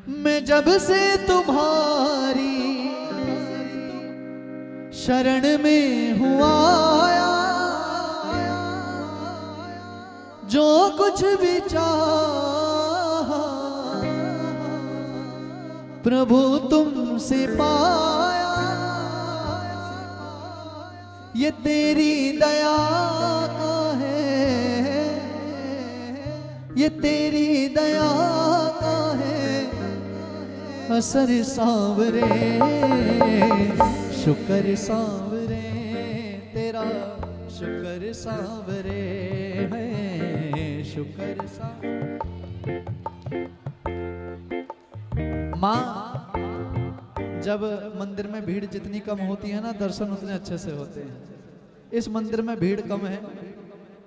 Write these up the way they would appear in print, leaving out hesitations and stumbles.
मैं जब से तुम्हारी शरण में हूँ आया, जो कुछ भी चाहा प्रभु तुमसे पाया। ये तेरी दया का है, ये तेरी दया का है असर सांवरे, शुक्र सांवरे तेरा, शुक्र सांवरे है, शुक्र सांवरे। माँ, जब मंदिर में भीड़ जितनी कम होती है ना, दर्शन उतने अच्छे से होते हैं। इस मंदिर में भीड़ कम है,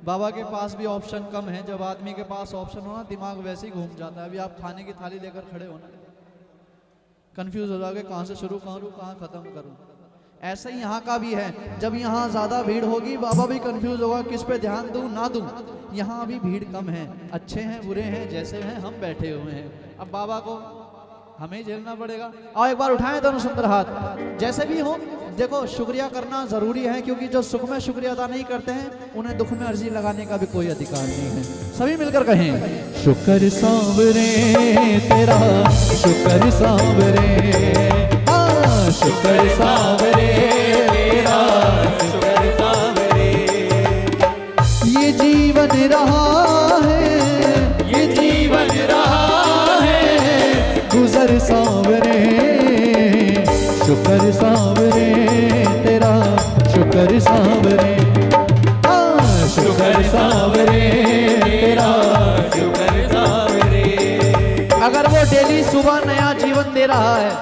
बाबा के पास भी ऑप्शन कम है। जब आदमी के पास ऑप्शन हो ना, दिमाग वैसे ही घूम जाता है। अभी आप खाने की थाली लेकर खड़े हो ना, कंफ्यूज हो जाओगे कहाँ से शुरू करूँ कहाँ खत्म करूँ। ऐसा ही यहाँ का भी है। जब यहाँ ज्यादा भीड़ होगी, बाबा भी कंफ्यूज होगा किस पे ध्यान दूँ ना दूँ। यहाँ अभी भीड़ कम है, अच्छे हैं बुरे हैं जैसे हैं हम बैठे हुए हैं। अब बाबा को हमें झेलना पड़ेगा। आओ एक बार उठाएं दोनों सुंदर हाथ। जैसे भी हो, देखो शुक्रिया करना जरूरी है, क्योंकि जो सुख में शुक्रिया अदा नहीं करते हैं उन्हें दुख में अर्जी लगाने का भी कोई अधिकार नहीं है। सभी मिलकर कहें, शुक्र सांवरे तेरा, शुक्र सांवरे, शुक्र सांवरे तेरा, शुक्र सांवरे। ये जीवन रहा है, ये जीवन रहा है गुजर सांवरे, शुक्र सांवरे तेरा, शुक्र सांवरे, शुक्र सांवरे तेरा, शुक्र सांवरे। अगर वो डेली सुबह नया जीवन दे रहा है,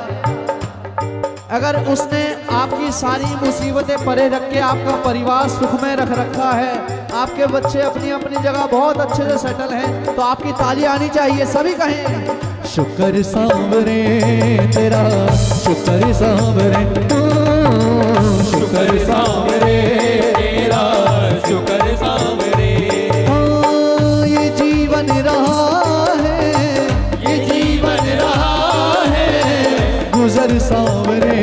अगर उसने आपकी सारी मुसीबतें परे रख के आपका परिवार सुख में रख रखा है, आपके बच्चे अपनी अपनी जगह बहुत अच्छे से सेटल हैं, तो आपकी ताली आनी चाहिए। सभी कहें, शुक्र सांवरे तेरा, शुक्र सांवरे, शुक्र सांवरे तेरा, शुक्र सांवरे। ये जीवन रहा है, ये जीवन रहा है गुजर सांवरे,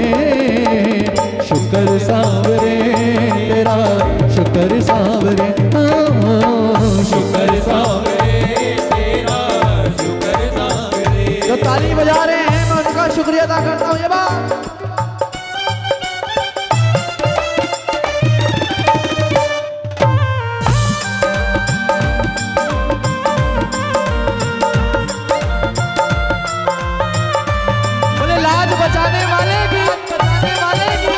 शुक्र सांवरे तेरा, शुक्र सांवरे, शुक्र सांवरे तेरा, शुक्र सांवरे। जो ताली बजा रहे हैं मैं उनका शुक्रिया अदा करता हूँ। ये बात बोले लाज बचाने वाले भी, बचाने वाले भी।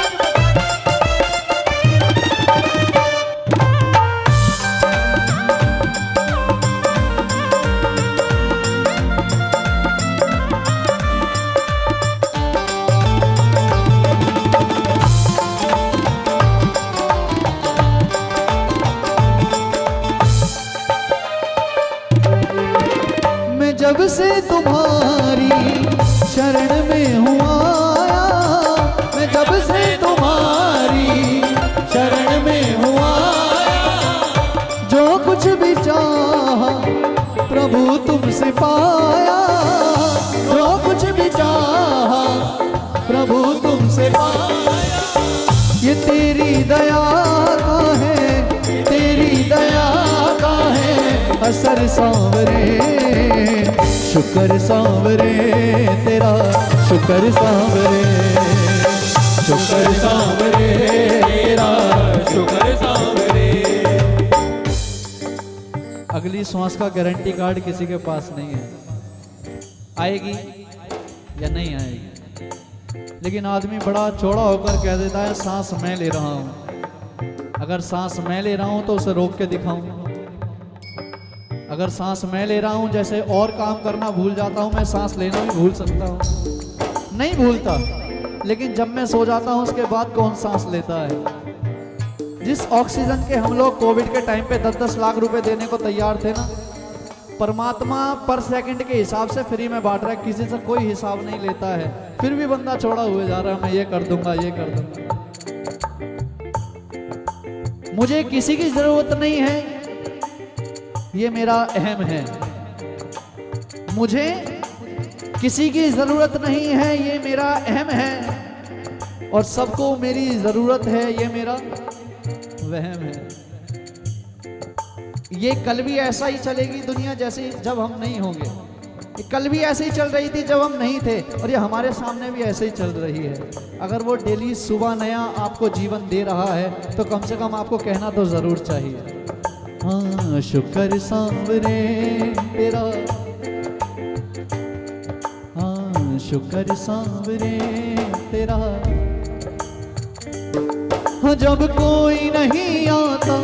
जब से तुम्हारी शरण में हूँ आया, मैं जब से तुम्हारी शरण में हूँ आया, जो कुछ भी चाहा प्रभु तुमसे पाया, जो कुछ भी चाहा प्रभु तुमसे पाया। ये तेरी दया का है, तेरी दया का है असर सांवरे, शुक्र सांवरे तेरा, शुक्र सांवरे, शुक्र सांवरे तेरा, शुक्र सांवरे। अगली श्वास का गारंटी कार्ड किसी के पास नहीं है, आएगी या नहीं आएगी। लेकिन आदमी बड़ा चौड़ा होकर कह देता है सांस मैं ले रहा हूं। अगर सांस मैं ले रहा हूं तो उसे रोक के दिखाऊं। अगर सांस मैं ले रहा हूं, जैसे और काम करना भूल जाता हूं, मैं सांस लेना भी भूल सकता हूं, नहीं भूलता। लेकिन जब मैं सो जाता हूं उसके बाद कौन सांस लेता है। जिस ऑक्सीजन के हम लोग कोविड के टाइम पे 10-10 लाख रुपए देने को तैयार थे ना, परमात्मा पर सेकंड के हिसाब से फ्री में बांट रहा है, किसी से कोई हिसाब नहीं लेता है। फिर भी बंदा छोड़ा हुए जा रहा है, मैं ये कर दूंगा, ये कर दूंगा। मुझे किसी की जरूरत नहीं है, ये मेरा अहम है। मुझे किसी की जरूरत नहीं है ये मेरा अहम है, और सबको मेरी जरूरत है ये मेरा वहम है। ये कल भी ऐसा ही चलेगी दुनिया जैसे जब हम नहीं होंगे। ये कल भी ऐसे ही चल रही थी जब हम नहीं थे, और ये हमारे सामने भी ऐसे ही चल रही है। अगर वो डेली सुबह नया आपको जीवन दे रहा है तो कम से कम आपको कहना तो जरूर चाहिए, हाँ शुक्र सांवरे तेरा, हाँ शुक्र सांवरे तेरा। हाँ जब कोई नहीं आता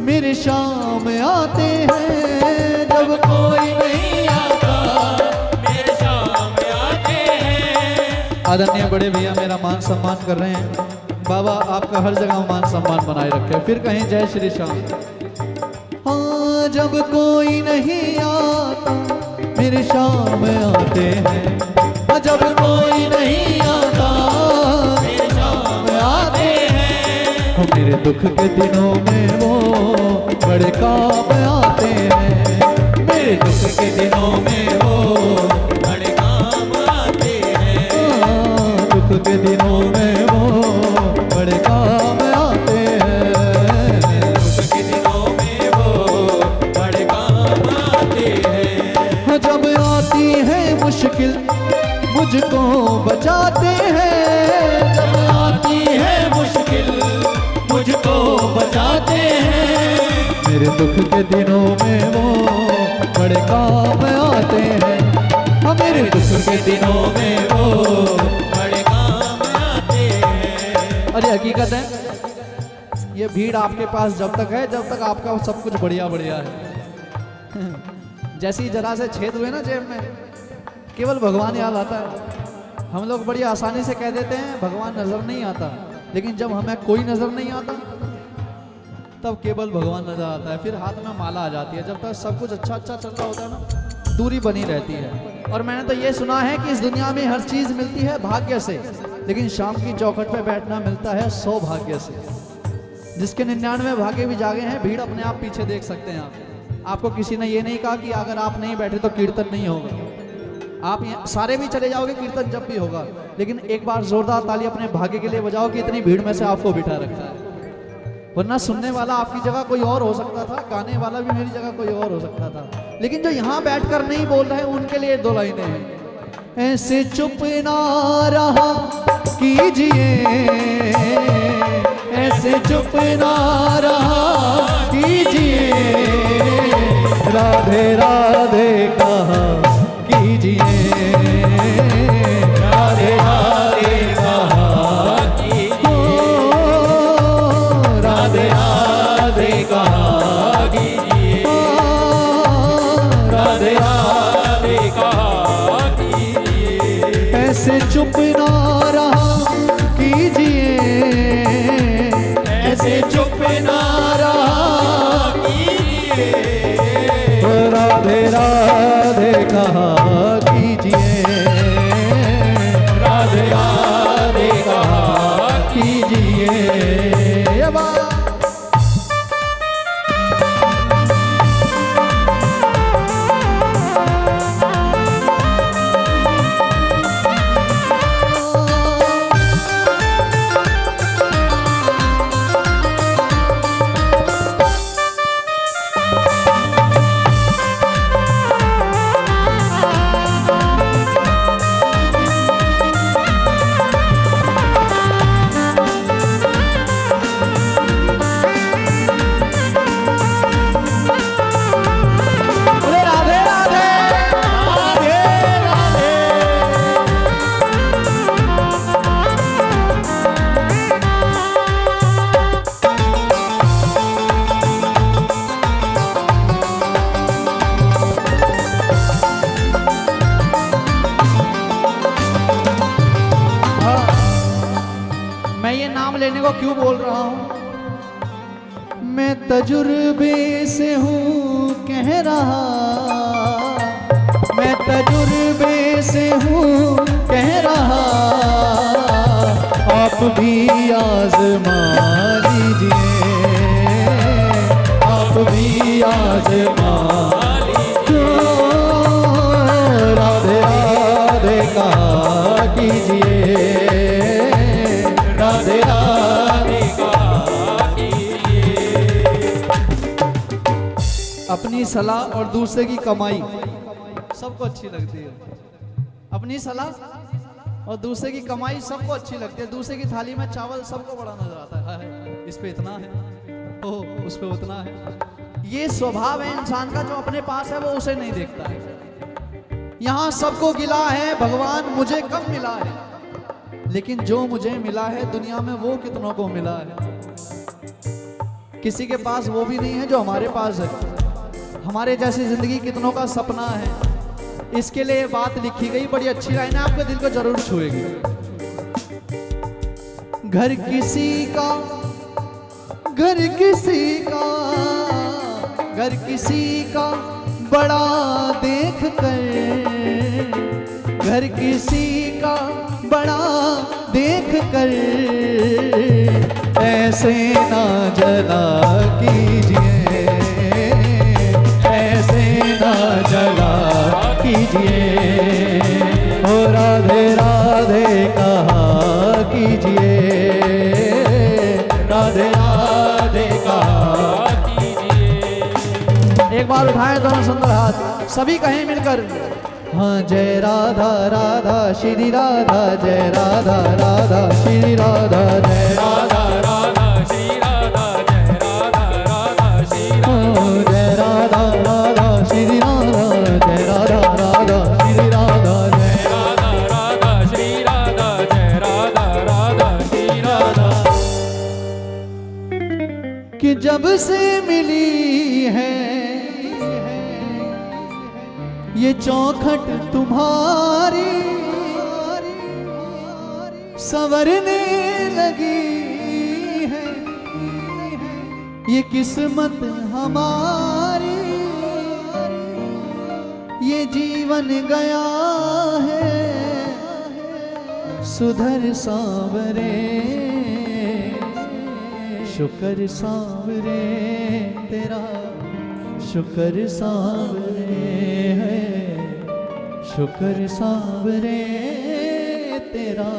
मेरे शाम आते हैं, जब कोई नहीं आता मेरे शाम आते हैं। आदरणीय बड़े भैया मेरा मान सम्मान कर रहे हैं। बाबा आपका हर जगह मान सम्मान बनाए रखे, फिर कहें जय श्री श्याम। हाँ जब कोई नहीं आता मेरे शाम आते हैं, जब कोई नहीं आता मेरे शाम आते हैं। मेरे दुख के दिनों में वो बड़े काम आते हैं, मेरे दुख के दिनों में वो बड़े काम आते हैं। दुख के दिनों में वो बड़े काम आते हैं, दुख के दिनों में वो बड़े काम आते हैं। जब आती है मुश्किल मुझको बचाते हैं, जब आती है मुश्किल मुझको बचाते हैं। मेरे दुख के दिनों में वो बड़े काम आते हैं, हाँ मेरे दुख के दिनों में वो बड़े काम आते हैं। अरे हकीकत है ये भीड़ आपके पास जब तक है जब तक आपका सब कुछ बढ़िया बढ़िया है। जैसे ही जरा से छेद हुए ना जेब में, केवल भगवान याद आता है। हम लोग बड़ी आसानी से कह देते हैं भगवान नजर नहीं आता, लेकिन जब हमें कोई नजर नहीं आता तब केवल भगवान नजर आता है। फिर हाथ में माला आ जाती है। जब तक सब कुछ अच्छा अच्छा चल रहा होता है ना, दूरी बनी रहती है। और मैंने तो ये सुना है कि इस दुनिया में हर चीज मिलती है भाग्य से, लेकिन शाम की चौखट पे बैठना मिलता है सौभाग्य से। जिसके 99 भाग्य भी जागे हैं, भीड़ अपने आप पीछे देख सकते हैं आपको किसी ने ये नहीं कहा कि अगर आप नहीं बैठे तो कीर्तन नहीं होगा। आप सारे भी चले जाओगे, कीर्तन जब भी होगा, लेकिन एक बार जोरदार ताली अपने भाग्य के लिए बजाओ कि इतनी भीड़ में से आपको बिठा रखा है। वरना सुनने वाला आपकी जगह कोई और हो सकता था, गाने वाला भी मेरी जगह कोई और हो सकता था, लेकिन जो यहाँ बैठकर नहीं बोल रहे हैं उनके लिए 2 लाइनें हैं। ऐसे चुप ना रहा कीजिए, ऐसे चुप ना रहा कीजिए, राधे राधे कहा कीजिए, राधे राधे कहा कीजिए, राधे राधे कहा कीजिए, राधे राधे कहा कीजिए। ऐसे चुप ना रहा कीजिए, ऐसे चुप ना रहा कीजिए, राधे राधे कहा कीजिए, राधे राधे कहा कीजिए। लेने को क्यों बोल रहा हूं? मैं तजुर्बे से हूं कह रहा, मैं तजुर्बे से हूं कह रहा, आप भी आजमा लीजिए, आप भी आजमा लीजिए, राधे राधे अपनी सलाह और दूसरे की कमाई सबको अच्छी लगती है। अपनी सलाह और दूसरे की कमाई सबको अच्छी लगती है। दूसरे की थाली में चावल सबको बड़ा नजर आता है, इस पे इतना है, ओह उस पे उतना है। ये स्वभाव है इंसान का, जो अपने पास है वो उसे नहीं देखता है। यहाँ सबको गिला है भगवान मुझे कम मिला है, लेकिन जो मुझे मिला है दुनिया में वो कितनों को मिला है। किसी के पास वो भी नहीं है जो हमारे पास है। हमारे जैसी जिंदगी कितनों का सपना है। इसके लिए बात लिखी गई, बड़ी अच्छी लाइन है, आपके दिल को जरूर छुएगी। घर किसी का, घर किसी का, घर किसी का बड़ा देख कर, घर किसी का बड़ा देख कर ऐसे ना जला कीजिए, ऐसे ना जला कीजिए, ओ राधे राधे कहा कीजिए, राधे राधे कहा कीजिए। एक बार उठाएं दोनों सुंदर हाथ, सभी कहें मिलकर, हाँ जय राधा राधा श्री राधा, जय राधा राधा श्री राधा, जय राधा राधा श्री राधा, जय राधा राधा श्री राधा, जय राधा राधा श्री राधा, जय राधा राधा श्री राधा, जय राधा राधा श्री राधा, जय राधा राधा श्री राधा। कि जब से मिली है ये चौखट तुम्हारी, संवरने लगी है ये किस्मत हमारी, ये जीवन गया है सुधर सांवरे, शुक्र सांवरे तेरा, शुक्र सांवरे है, शुक्र सांवरे तेरा,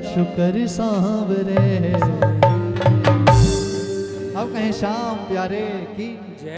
शुक्र सांवरे। अब कहें श्याम प्यारे की